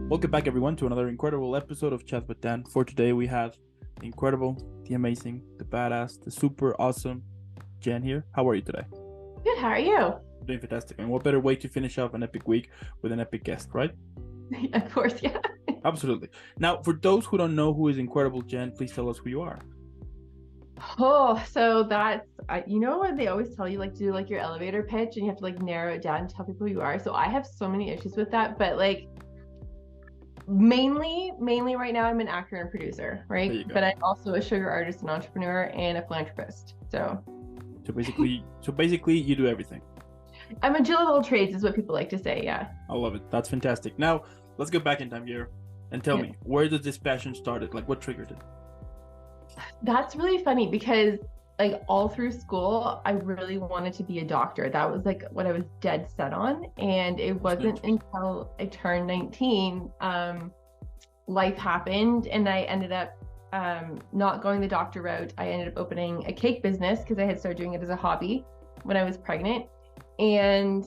Welcome back, everyone, to another incredible episode of Chat with Dan. For today, we have the incredible, the amazing, the badass, the super awesome Jen here. How are you today? Good, how are you? Doing fantastic. And what better way to finish off an epic week with an epic guest, right? Of course, yeah. Absolutely. Now, for those who don't know who is incredible Jen, please tell us who you are. Oh, so that's, you know what they always tell you, like to do like your elevator pitch and you have to like narrow it down and tell people who you are. So I have so many issues with that, but like mainly right now I'm an actor and producer, right? But I'm also a sugar artist and entrepreneur and a philanthropist. So basically you do everything. I'm a Jill of all trades is what people like to say. Yeah. I love it. That's fantastic. Now let's go back in time here and tell me, where did this passion started? Like, what triggered it? That's really funny because like all through school, I really wanted to be a doctor. That was like what I was dead set on. And it wasn't until I turned 19, life happened and I ended up not going the doctor route. I ended up opening a cake business because I had started doing it as a hobby when I was pregnant. And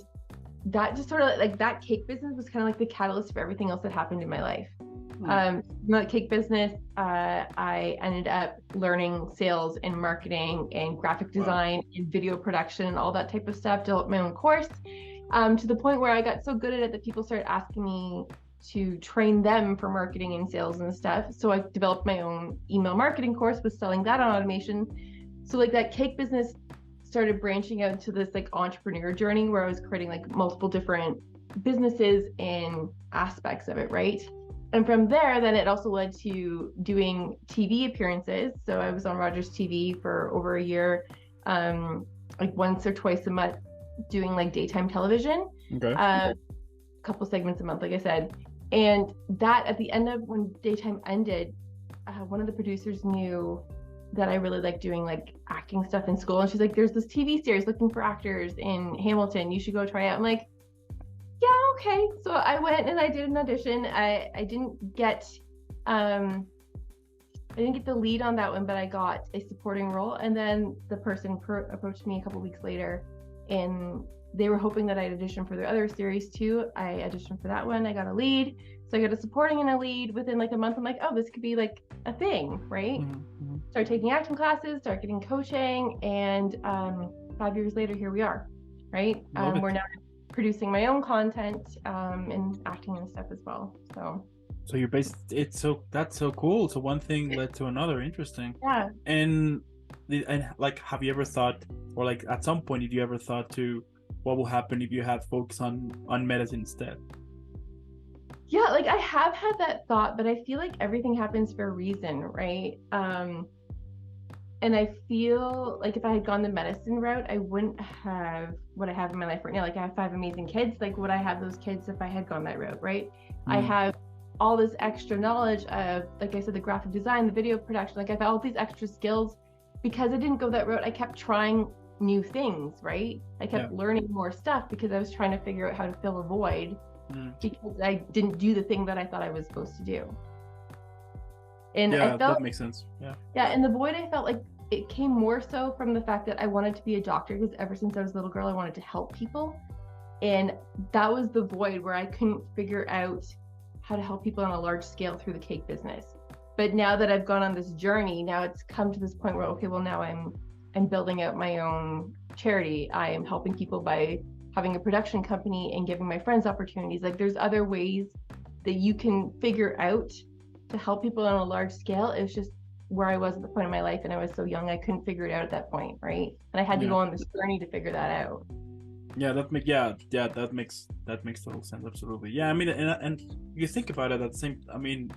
that just sort of like that cake business was kind of like the catalyst for everything else that happened in my life. The cake business, I ended up learning sales and marketing and graphic design and video production and all that type of stuff, developed my own course, to the point where I got so good at it that people started asking me to train them for marketing and sales and stuff. So I developed my own email marketing course, was selling that on automation. So like that cake business started branching out into this like entrepreneur journey where I was creating like multiple different businesses and aspects of it, right? And from there, then it also led to doing TV appearances. So I was on Rogers TV for over a year, like once or twice a month, doing like daytime television, a couple segments a month, like I said. And that at the end of when daytime ended, one of the producers knew that I really liked doing like acting stuff in school. And she's like, there's this TV series looking for actors in Hamilton. You should go try it. I'm like, yeah, okay. So I went and I did an audition. I didn't get the lead on that one, but I got a supporting role. And then the person approached me a couple weeks later and they were hoping that I'd audition for their other series too. I auditioned for that one. I got a lead. So I got a supporting and a lead within like a month. I'm like, oh, this could be like a thing, right? Mm-hmm. Start taking acting classes, start getting coaching. And 5 years later, here we are, right? We're now producing my own content and acting and stuff as well. So you're that's so cool. So one thing led to another. Interesting. Yeah. And like, have you ever thought, or like at some point did you ever thought to what will happen if you had focus on medicine instead? Yeah, like I have had that thought, but I feel like everything happens for a reason, right? And I feel like if I had gone the medicine route, I wouldn't have what I have in my life right now. Like I have 5 amazing kids. Like would I have those kids if I had gone that route, right? I have all this extra knowledge of, like I said, the graphic design, the video production. Like I've had all these extra skills because I didn't go that route. I kept trying new things, right? I kept learning more stuff because I was trying to figure out how to fill a void because I didn't do the thing that I thought I was supposed to do. And I felt that makes sense. Yeah, and the void, I felt like it came more so from the fact that I wanted to be a doctor because ever since I was a little girl, I wanted to help people. And that was the void where I couldn't figure out how to help people on a large scale through the cake business. But now that I've gone on this journey, now it's come to this point where, okay, well, now I'm building out my own charity. I am helping people by having a production company and giving my friends opportunities. Like there's other ways that you can figure out to help people on a large scale. It's just where I was at the point in my life and I was so young, I couldn't figure it out at that point, right? And I had to go on this journey to figure that out. That makes total sense. Absolutely. Yeah, I mean, and you think about it at the same, I mean,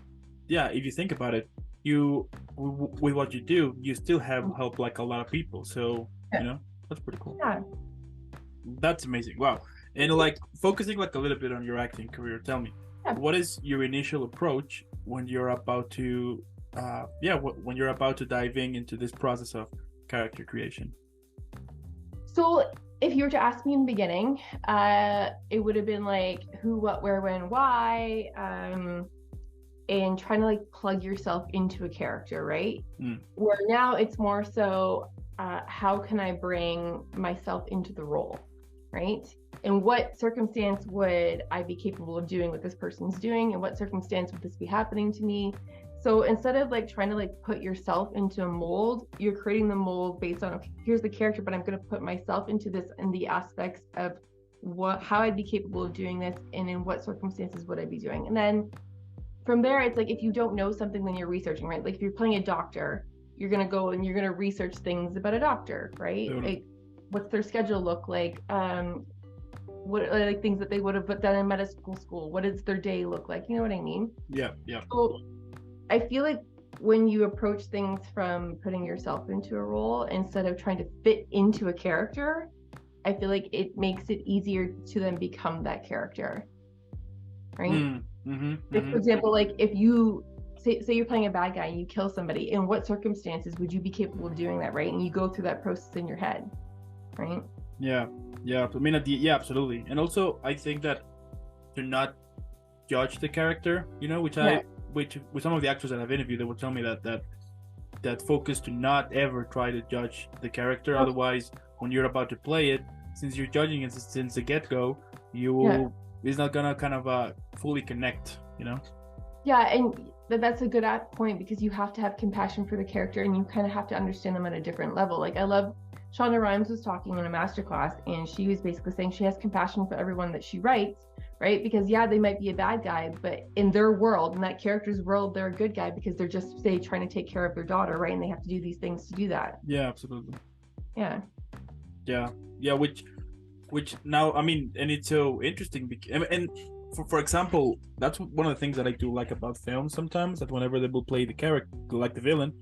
yeah, if you think about it, you with what you do, you still have helped like a lot of people. So you know, that's pretty cool. Yeah. That's amazing. Wow. And like focusing like a little bit on your acting career, tell me, what is your initial approach when you're about to when you're about to dive into this process of character creation? So if you were to ask me in the beginning, it would have been like who, what, where, when, why, and trying to like plug yourself into a character, right? Where now it's more so how can I bring myself into the role, right? in what circumstance would I be capable of doing what this person's doing? In what circumstance would this be happening to me? So instead of like trying to like put yourself into a mold, you're creating the mold based on, okay, here's the character, but I'm going to put myself into this and the aspects of how I'd be capable of doing this and in what circumstances would I be doing. And then from there, it's like if you don't know something, then you're researching, right? Like if you're playing a doctor, you're going to go and you're going to research things about a doctor, right? Totally. Like what's their schedule look like? What like things that they would have done in medical school? What does their day look like? You know what I mean? Yeah, yeah. So I feel like when you approach things from putting yourself into a role instead of trying to fit into a character, I feel like it makes it easier to then become that character, right? For example, like if you say you're playing a bad guy and you kill somebody, in what circumstances would you be capable of doing that, right? And you go through that process in your head, right? Yeah, yeah. I mean, yeah, absolutely. And also, I think that to not judge the character, you know, which with some of the actors that I've interviewed, they would tell me that focus to not ever try to judge the character. Otherwise, when you're about to play it, since you're judging it since the get-go, it's not gonna kind of fully connect, you know? Yeah, and that's a good point because you have to have compassion for the character and you kind of have to understand them at a different level. Like I love Shonda Rhimes was talking in a masterclass and she was basically saying she has compassion for everyone that she writes, right? Because they might be a bad guy, but in their world, in that character's world, they're a good guy because they're just, say, trying to take care of their daughter, right? And they have to do these things to do that. Yeah, absolutely. Yeah. Yeah, which now, I mean, and it's so interesting and for example, that's one of the things that I do like about films sometimes, that whenever they will play the character, like the villain,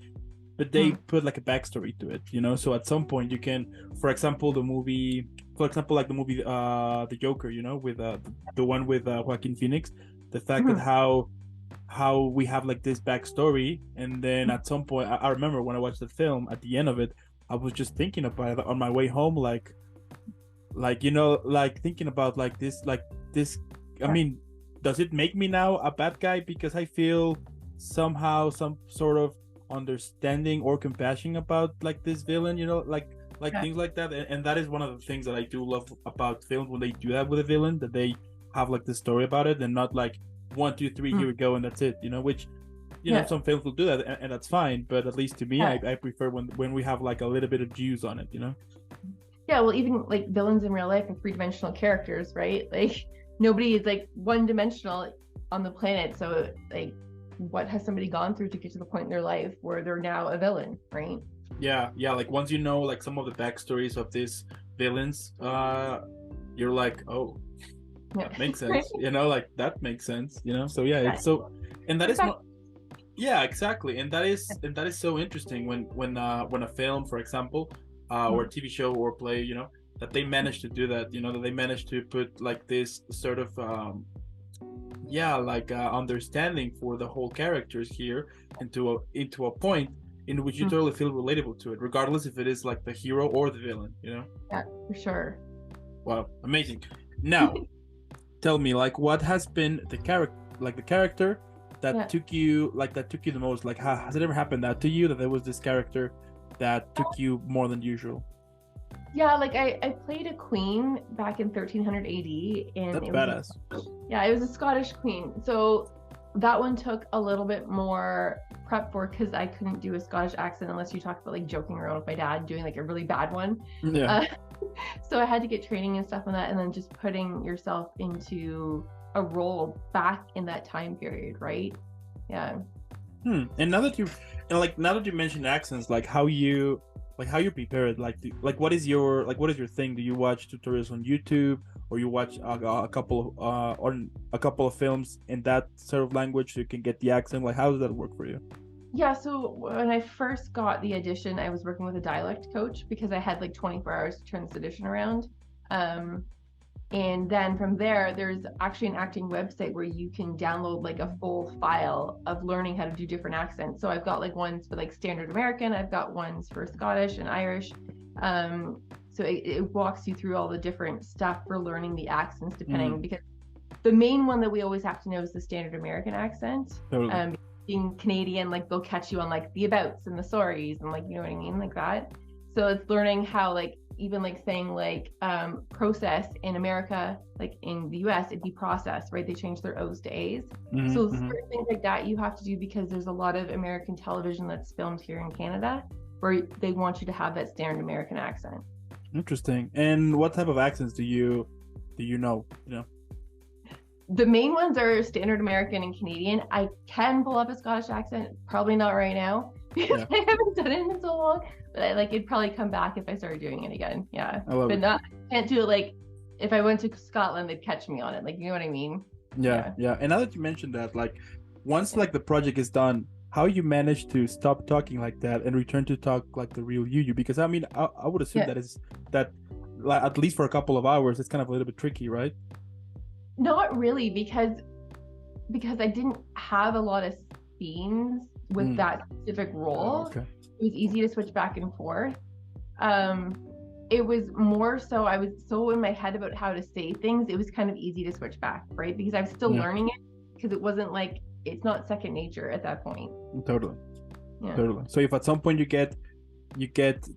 but they put like a backstory to it, you know? So at some point you can, for example, like the movie The Joker, you know, with the one with Joaquin Phoenix, the fact that how we have like this backstory, and then at some point I remember when I watched the film, at the end of it, I was just thinking about it on my way home, like you know, like thinking about like this I mean, does it make me now a bad guy because I feel somehow some sort of understanding or compassion about like this villain, you know, like things like that. And that is one of the things that I do love about films, when they do that with a villain, that they have like the story about it and not like 1, 2, 3 here we go and that's it, you know, which you know some films will do that, and that's fine, but at least to me I prefer when we have like a little bit of juice on it, you know. Yeah, well, even like villains in real life are 3-dimensional characters, right? Like nobody is like 1-dimensional on the planet. So like what has somebody gone through to get to the point in their life where they're now a villain, right? Yeah, like once you know like some of the backstories of these villains, you're like, oh, that makes sense. You know, like that makes sense, you know. So it's so, and that is not, yeah, exactly. And that is so interesting when a film, for example, or a TV show or play, you know, that they managed to do that, you know, that they managed to put like this sort of understanding for the whole characters here into a point in which you totally feel relatable to it, regardless if it is like the hero or the villain, you know. Yeah, for sure. Wow, amazing. Now tell me, like, what has been the character that took you the most? Like, has it ever happened that to you, that there was this character that took you more than usual? Yeah, like I played a queen back in 1300 AD, and that's badass. It was a Scottish queen. So that one took a little bit more prep for, because I couldn't do a Scottish accent unless you talk about like joking around with my dad doing like a really bad one. Yeah. So I had to get training and stuff on that, and then just putting yourself into a role back in that time period, right? Yeah. And now that you mentioned accents, like how you prepare it, like what is your thing? Do you watch tutorials on YouTube, or you watch a couple of films in that sort of language so you can get the accent? Like, how does that work for you? Yeah, so when I first got the edition, I was working with a dialect coach because I had like 24 hours to turn this edition around. And then from there, there's actually an acting website where you can download like a full file of learning how to do different accents. So I've got like ones for like standard American, I've got ones for Scottish and Irish. So it walks you through all the different stuff for learning the accents depending, because the main one that we always have to know is the standard American accent. Totally. Being Canadian, like they'll catch you on like the abouts and the sorries and like, you know what I mean, like that. So it's learning how like even like saying like process in America, like in the US, it'd be process, right? They change their O's to A's. So certain things like that you have to do because there's a lot of American television that's filmed here in Canada where they want you to have that standard American accent. Interesting. And what type of accents do you know? You know? The main ones are standard American and Canadian. I can pull up a Scottish accent, probably not right now because I haven't done it in so long. But it'd probably come back if I started doing it again. Yeah, but not can't do it like if I went to Scotland, they'd catch me on it. Like, you know what I mean? Yeah. And now that you mentioned that, like, once like the project is done, how you manage to stop talking like that and return to talk like the real you? Because I mean, I would assume that like, at least for a couple of hours, it's kind of a little bit tricky, right? Not really, because I didn't have a lot of scenes with that specific role. Okay. It was easy to switch back and forth. It was more so I was so in my head about how to say things, it was kind of easy to switch back, right? Because I was still learning it, because it wasn't like, it's not second nature at that point. Totally. So if at some point you get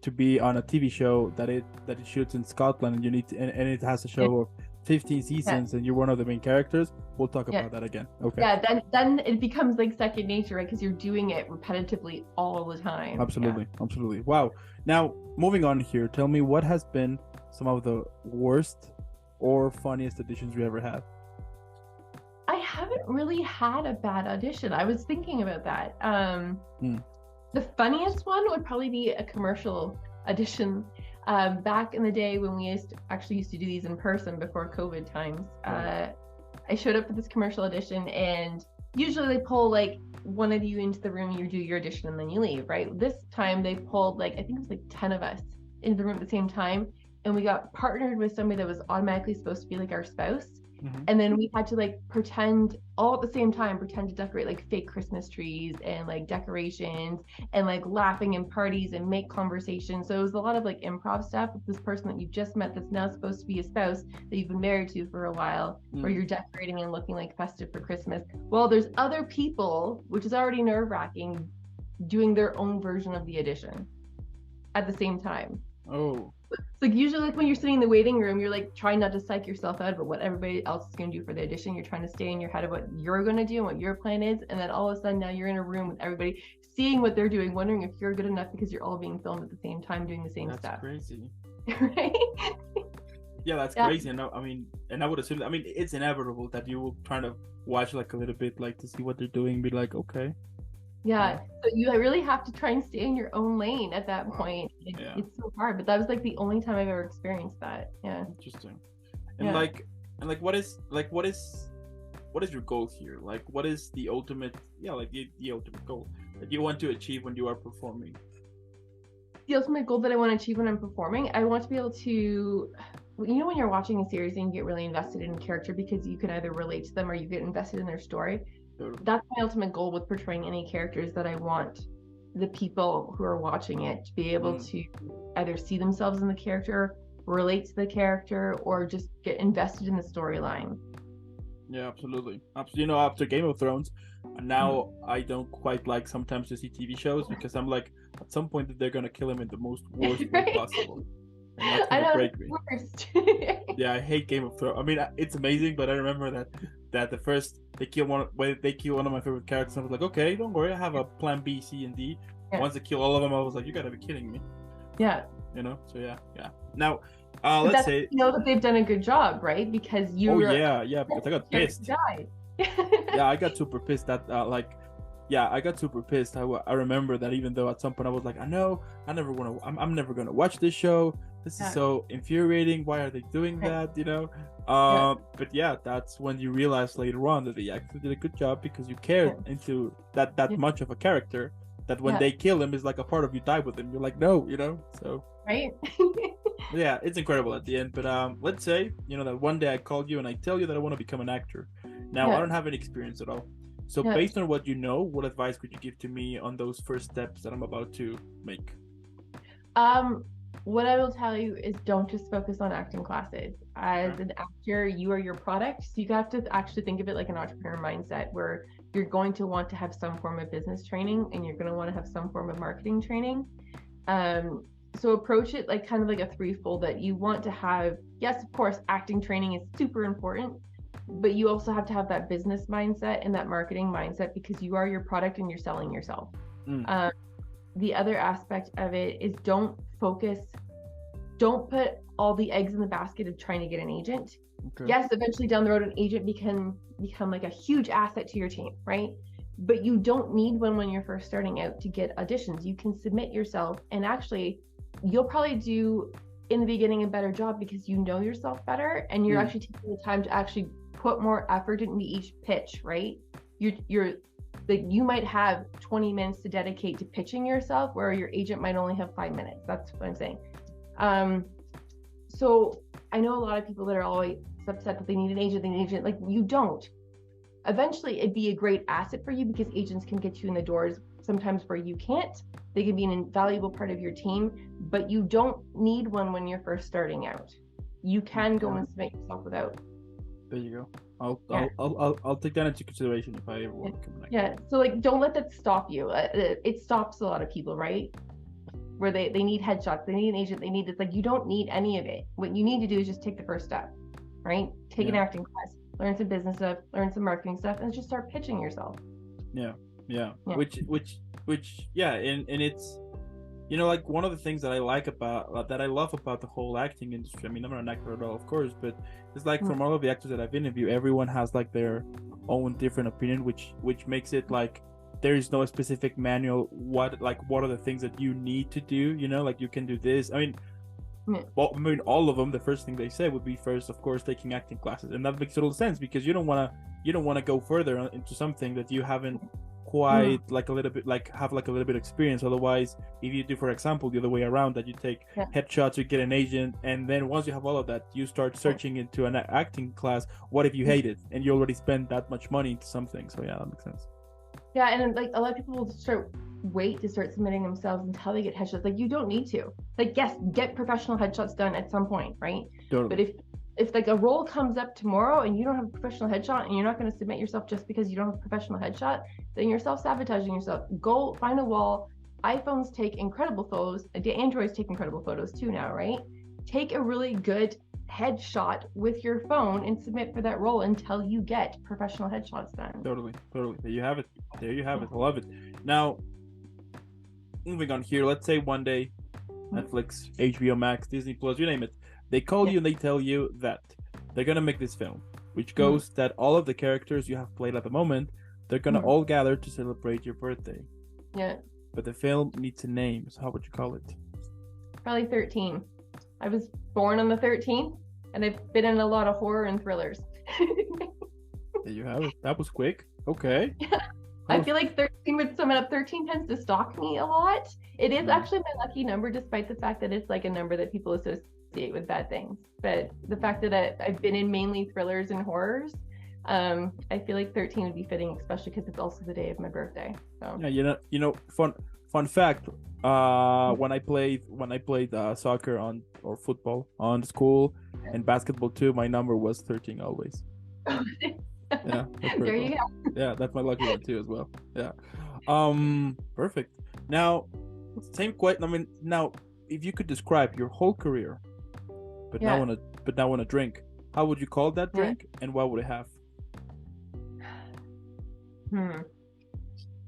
to be on a TV show that it shoots in Scotland and you need to, and it has a show of 15 seasons and you're one of the main characters, we'll talk about that again. Okay. Yeah, then it becomes like second nature, right? Because you're doing it repetitively all the time. Absolutely. Wow. Now, moving on here, tell me what has been some of the worst or funniest auditions you ever had? I haven't really had a bad audition. I was thinking about that. The funniest one would probably be a commercial audition. Back in the day when we used to do these in person before COVID times, I showed up for this commercial audition, and usually they pull like one of you into the room, you do your audition, and then you leave, right? This time they pulled like, I think it was like 10 of us into the room at the same time, and we got partnered with somebody that was automatically supposed to be like our spouse. And then we had to like pretend all at the same time, pretend to decorate like fake Christmas trees and like decorations and like laughing and parties and make conversation. So it was a lot of like improv stuff with this person that you've just met that's now supposed to be a spouse that you've been married to for a while, where you're decorating and looking like festive for Christmas. Well, there's other people, which is already nerve-wracking, doing their own version of the audition at the same time. Oh. It's like usually like when you're sitting in the waiting room, you're like trying not to psych yourself out about what everybody else is going to do for the audition. You're trying to stay in your head of what you're going to do and what your plan is. And then all of a sudden now you're in a room with everybody seeing what they're doing, wondering if you're good enough because you're all being filmed at the same time doing the same stuff. That's crazy. Right? Yeah, that's crazy. And I would assume, it's inevitable that you will try to watch like a little bit, like to see what they're doing, be like, okay. Yeah, so you really have to try and stay in your own lane at that point. It's so hard, but that was like the only time I've ever experienced that. Yeah. Interesting. And like what is your goal here? Like, what is the ultimate the ultimate goal that you want to achieve when you are performing? The ultimate goal that I want to achieve when I'm performing, I want to be able to, when you're watching a series and you get really invested in a character because you can either relate to them or you get invested in their story. That's my ultimate goal with portraying any characters, that I want the people who are watching it to be able to either see themselves in the character, relate to the character, or just get invested in the storyline. Yeah, absolutely. After Game of Thrones, now I don't quite like sometimes to see TV shows because I'm like, at some point they're gonna kill him in the most worst way possible. And that's gonna break me. Yeah, I hate Game of Thrones. It's amazing, but I remember that the first they kill one of my favorite characters. I was like, okay, don't worry, I have a plan B, C, and D. Yeah. Once they kill all of them, I was like, you gotta be kidding me. Yeah. So yeah. Now, let's say that they've done a good job, right? Because you. Because I got pissed. Yeah, I got super pissed that I got super pissed. I remember that even though at some point I was like, I'm never gonna watch this show. This is so infuriating. Why are they doing that? But yeah, that's when you realize later on that they actually did a good job because you cared into that much of a character that when they kill him is like a part of you die with him. You're like, no, so. Right. Yeah, it's incredible at the end. But let's say, that one day I called you and I tell you that I want to become an actor. Now, I don't have any experience at all. So based on what you know, what advice could you give to me on those first steps that I'm about to make? What I will tell you is don't just focus on acting classes. As an actor, you are your product. So you have to actually think of it like an entrepreneur mindset, where you're going to want to have some form of business training and you're going to want to have some form of marketing training. So approach it like kind of like a threefold, that you want to have, yes, of course, acting training is super important, but you also have to have that business mindset and that marketing mindset, because you are your product and you're selling yourself. The other aspect of it is don't put all the eggs in the basket of trying to get an agent. Okay. Yes, eventually down the road, an agent can become like a huge asset to your team, right? But you don't need one when you're first starting out to get auditions. You can submit yourself, and actually you'll probably do in the beginning a better job because you know yourself better, and you're actually taking the time to actually put more effort into each pitch, right? You're like, you might have 20 minutes to dedicate to pitching yourself, where your agent might only have 5 minutes. That's what I'm saying. So I know a lot of people that are always upset that they need an agent. Like, you don't. Eventually it'd be a great asset for you, because agents can get you in the doors sometimes where you can't. They can be an invaluable part of your team, but you don't need one when you're first starting out. You can go and submit yourself without. There you go. I'll take that into consideration if I ever want to come back. Yeah. So like, don't let that stop you. It stops a lot of people, right? Where they need headshots, they need an agent, they need this. Like, you don't need any of it. What you need to do is just take the first step, right? Take an acting class, learn some business stuff, learn some marketing stuff, and just start pitching yourself. Yeah. Which and it's, you know, like, one of the things that I like about that I love about the whole acting industry. I mean, I'm not an actor at all, of course, but it's like, from all of the actors that I've interviewed, everyone has like their own different opinion, which makes it like there is no specific manual. What are the things that you need to do? You know, like, you can do this. I mean, all of them, the first thing they say would be, first, of course, taking acting classes, and that makes total sense, because you don't want to go further into something that you haven't quite like a little bit, like, have like a little bit of experience. Otherwise, if you do, for example, the other way around, that you take headshots, you get an agent, and then once you have all of that, you start searching into an acting class. What if you hate it and you already spent that much money into something? So yeah, that makes sense. Yeah, and like, a lot of people will wait to start submitting themselves until they get headshots. Like, you don't need to. Like, yes, get professional headshots done at some point, right? Totally. But if like a role comes up tomorrow and you don't have a professional headshot, and you're not going to submit yourself just because you don't have a professional headshot, then you're self-sabotaging yourself. Go find a wall. iPhones take incredible photos. Androids take incredible photos too now, right? Take a really good headshot with your phone and submit for that role until you get professional headshots done. Totally. There you have it. I love it. Now, moving on here, let's say one day Netflix, HBO Max, Disney Plus, you name it, they call you and they tell you that they're gonna make this film, which goes that all of the characters you have played at the moment, they're gonna all gather to celebrate your birthday. Yeah. But the film needs a name, so how would you call it? Probably 13. I was born on the 13th, and I've been in a lot of horror and thrillers. There you have it. That was quick. Okay. Yeah. I feel like 13 would sum it up. 13 tends to stalk me a lot. It is actually my lucky number, despite the fact that it's like a number that people associate with bad things. But the fact that I've been in mainly thrillers and horrors, I feel like 13 would be fitting, especially because it's also the day of my birthday. So. Yeah, you know, fun fact. When I played soccer or football on school, and basketball too, my number was 13 always. Yeah, there you go. Yeah, that's my lucky one too as well. Yeah. Perfect. Now, same question. I mean, now, if you could describe your whole career, but now on a drink, how would you call that drink, and what would it have?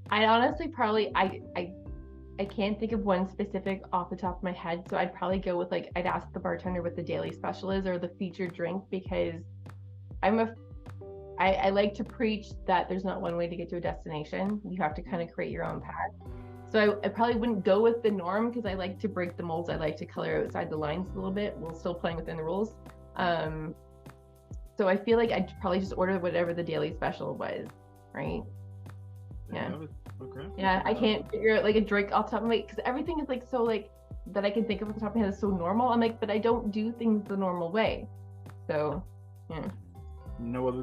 I honestly probably I can't think of one specific off the top of my head, so I'd probably go with, like, I'd ask the bartender what the daily special is or the featured drink, because I like to preach that there's not one way to get to a destination. You have to kind of create your own path. So I probably wouldn't go with the norm, because I like to break the molds. I like to color outside the lines a little bit while still playing within the rules. So I feel like I'd probably just order whatever the daily special was, right? Yeah. Okay. Yeah, I can't figure out like a drink off the top of my head, because everything is like so like that I can think of off the top of my head is so normal. I'm like, but I don't do things the normal way. So yeah. You know what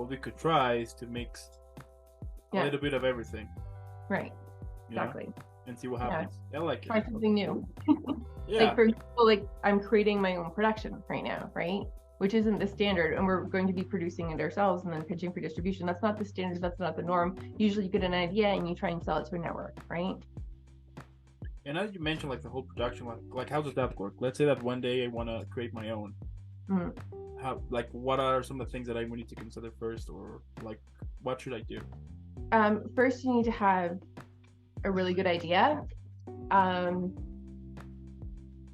we could try is to mix a little bit of everything. Right. Exactly. And see what happens. Yeah. I like it. Try something new. Yeah. Like, for example, like, I'm creating my own production right now, right? Which isn't the standard, and we're going to be producing it ourselves and then pitching for distribution. That's not the standard. That's not the norm. Usually you get an idea and you try and sell it to a network, right? And as you mentioned, like the whole production, like how does that work? Let's say that one day I want to create my own. Mm. How, like, what are some of the things that I would need to consider first, or like, what should I do? First, you need to have a really good idea. Um,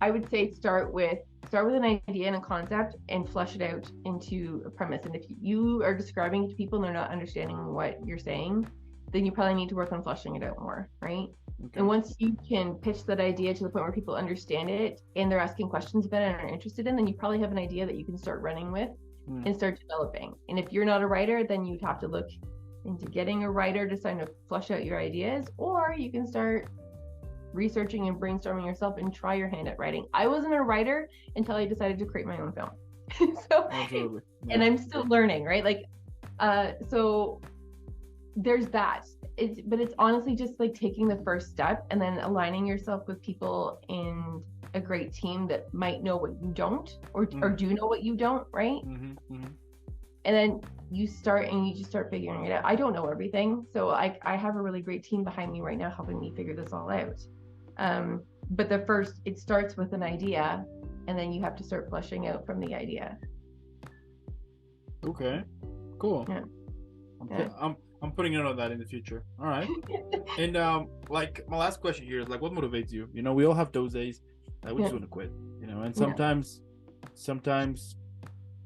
I would say start with an idea and a concept and flesh it out into a premise. And if you are describing it to people and they're not understanding what you're saying, then you probably need to work on fleshing it out more, right? Okay. And once you can pitch that idea to the point where people understand it and they're asking questions about it and are interested in, then you probably have an idea that you can start running with and start developing. And if you're not a writer, then you'd have to look into getting a writer to kind of flesh out your ideas, or you can start researching and brainstorming yourself and try your hand at writing. I wasn't a writer until I decided to create my own film. So, Absolutely. Yeah. and I'm still learning, right? Like, so there's that. But it's honestly just like taking the first step and then aligning yourself with people in a great team that might know what you don't, or do know what you don't, right? And then you start and you just start figuring it out. I don't know everything, so I have a really great team behind me right now helping me figure this all out. But it starts with an idea, and then you have to start fleshing out from the idea. Okay, cool. Yeah. I'm putting a note of that in the future. All right. And like my last question here is like, what motivates you? You know, we all have those days that we just want to quit. You know, and sometimes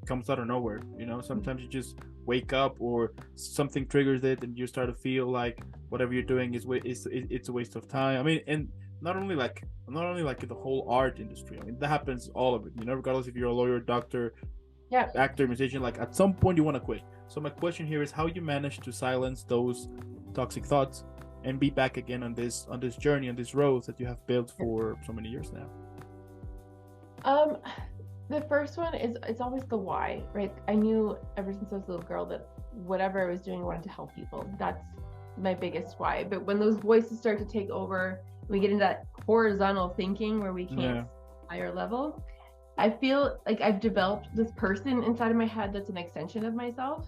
comes out of nowhere. You know, sometimes you just wake up or something triggers it, and you start to feel like whatever you're doing is it's a waste of time. I mean, and not only like the whole art industry. I mean, that happens all of it. You know, regardless if you're a lawyer, doctor, actor, musician. Like at some point you want to quit. So my question here is how you manage to silence those toxic thoughts and be back again on this journey, on this road that you have built for so many years now. The first one is, it's always the why, right? I knew ever since I was a little girl that whatever I was doing, I wanted to help people. That's my biggest why. But when those voices start to take over, we get into that horizontal thinking where we can't higher level. I feel like I've developed this person inside of my head that's an extension of myself,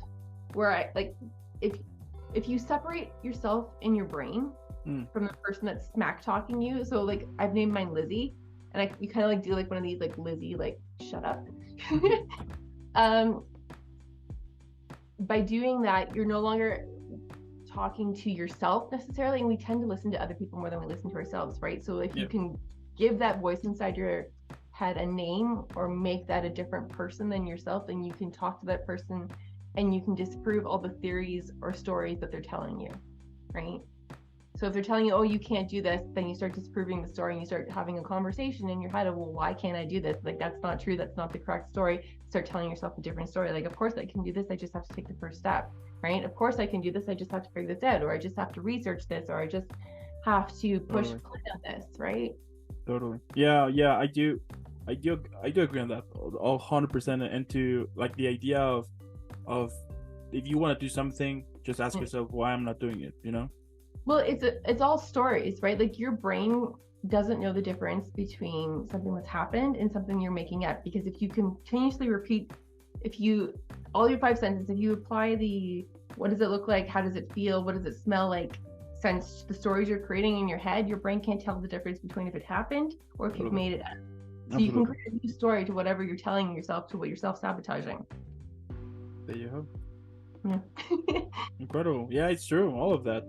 where I like, if you separate yourself in your brain from the person that's smack talking you. So like I've named mine Lizzie, and you kind of like do like one of these like Lizzie, like shut up. By doing that, you're no longer talking to yourself necessarily, and we tend to listen to other people more than we listen to ourselves, right? So if you can give that voice inside your head a name or make that a different person than yourself, then you can talk to that person and you can disprove all the theories or stories that they're telling you, right? So if they're telling you, oh, you can't do this, then you start disproving the story and you start having a conversation in your head of, well, why can't I do this? Like, that's not true. That's not the correct story. Start telling yourself a different story. Like, of course I can do this. I just have to take the first step, right? Of course I can do this. I just have to figure this out, or I just have to research this, or I just have to push play on this, right? Totally. Yeah. I do agree on that all 100%. And to like the idea of if you want to do something, just ask yourself why I'm not doing it, you know? Well, it's all stories, right? Like your brain doesn't know the difference between something that's happened and something you're making up, because if you continuously repeat, all your 5 sentences, if you apply the what does it look like, how does it feel, what does it smell like, since the stories you're creating in your head, your brain can't tell the difference between if it happened or if you've made it up. So you can create a new story to whatever you're telling yourself, to what you're self-sabotaging. There you go. Yeah. Incredible. Yeah, it's true. All of that.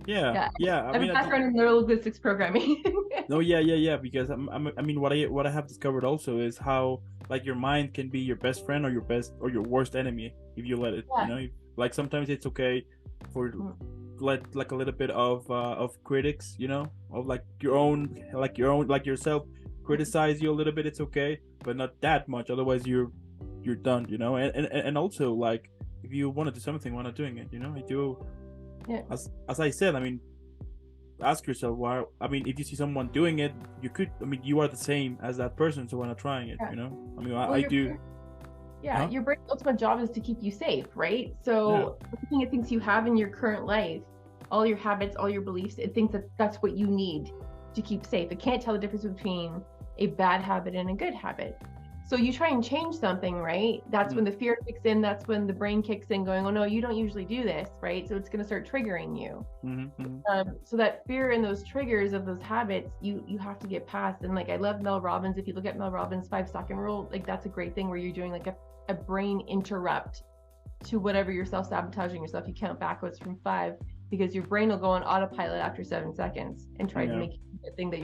Yeah. I mean, background in neurolinguistics programming. No, yeah. Because I mean, what I have discovered also is how like your mind can be your best friend or your worst enemy if you let it. You know, like sometimes it's okay for let like a little bit of critics, you know, of like yourself criticize you a little bit. It's okay, but not that much. Otherwise, you're done. You know, and also like if you want to do something, why not doing it? You know, I do. Yeah. As I said, I mean, ask yourself why. I mean, if you see someone doing it, you are the same as that person, so why not trying it? You know, I mean, I do. Yeah, your brain's ultimate job is to keep you safe, right? So everything it thinks you have in your current life, all your habits, all your beliefs, it thinks that that's what you need to keep safe. It can't tell the difference between a bad habit and a good habit. So you try and change something, right? That's when the fear kicks in. That's when the brain kicks in going, oh no, you don't usually do this, right? So it's going to start triggering you. So that fear and those triggers of those habits, you have to get past. And like, I love Mel Robbins. If you look at Mel Robbins' 5-second rule, like that's a great thing where you're doing like a brain interrupt to whatever you're self-sabotaging yourself. You count backwards from 5 because your brain will go on autopilot after 7 seconds and try to make the thing that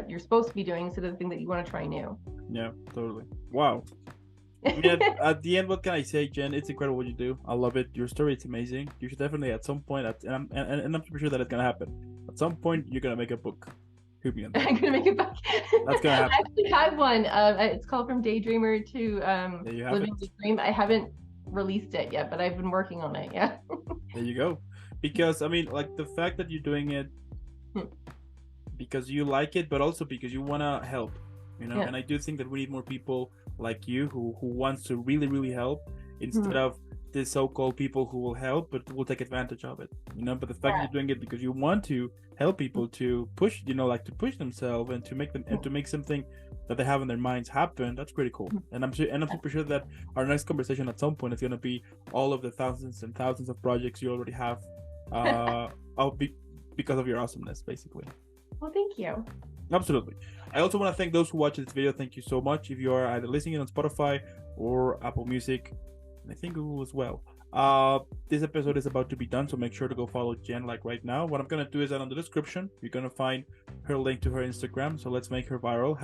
you're supposed to be doing instead of the thing that you want to try new. Yeah, totally. Wow. I mean, at the end, what can I say, Jen? It's incredible what you do. I love it. Your story is amazing. You should definitely at some point, and I'm pretty sure that it's gonna happen. At some point, you're gonna make a book. I'm gonna make it back. That's gonna happen. I actually have one. It's called From Daydreamer to Living the Dream. I haven't released it yet, but I've been working on it. Yeah. There you go. Because I mean, like the fact that you're doing it because you like it, but also because you wanna help. And I do think that we need more people like you who wants to really help instead of the so-called people who will help but will take advantage of it. But the fact that you're doing it because you want to help people to push, to push themselves and to make them and to make something that they have in their minds happen. That's pretty cool. And I'm super sure that our next conversation at some point is going to be all of the thousands and thousands of projects you already have because of your awesomeness, basically. Well, thank you. Absolutely. I also want to thank those who watched this video. Thank you so much. If you are either listening on Spotify or Apple Music, and I think Google as well, this episode is about to be done, so make sure to go follow Jen like right now. What I'm going to do is that on the description, you're going to find her link to her Instagram, so let's make her viral.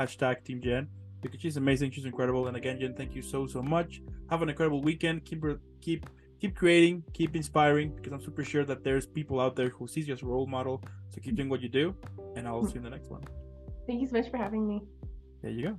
# Team Jen, because she's amazing, she's incredible. And again, Jen, thank you so much. Have an incredible weekend. Keep creating, keep inspiring, because I'm super sure that there's people out there who sees you as a role model. So keep doing what you do, and I'll see you in the next one. Thank you so much for having me. There you go.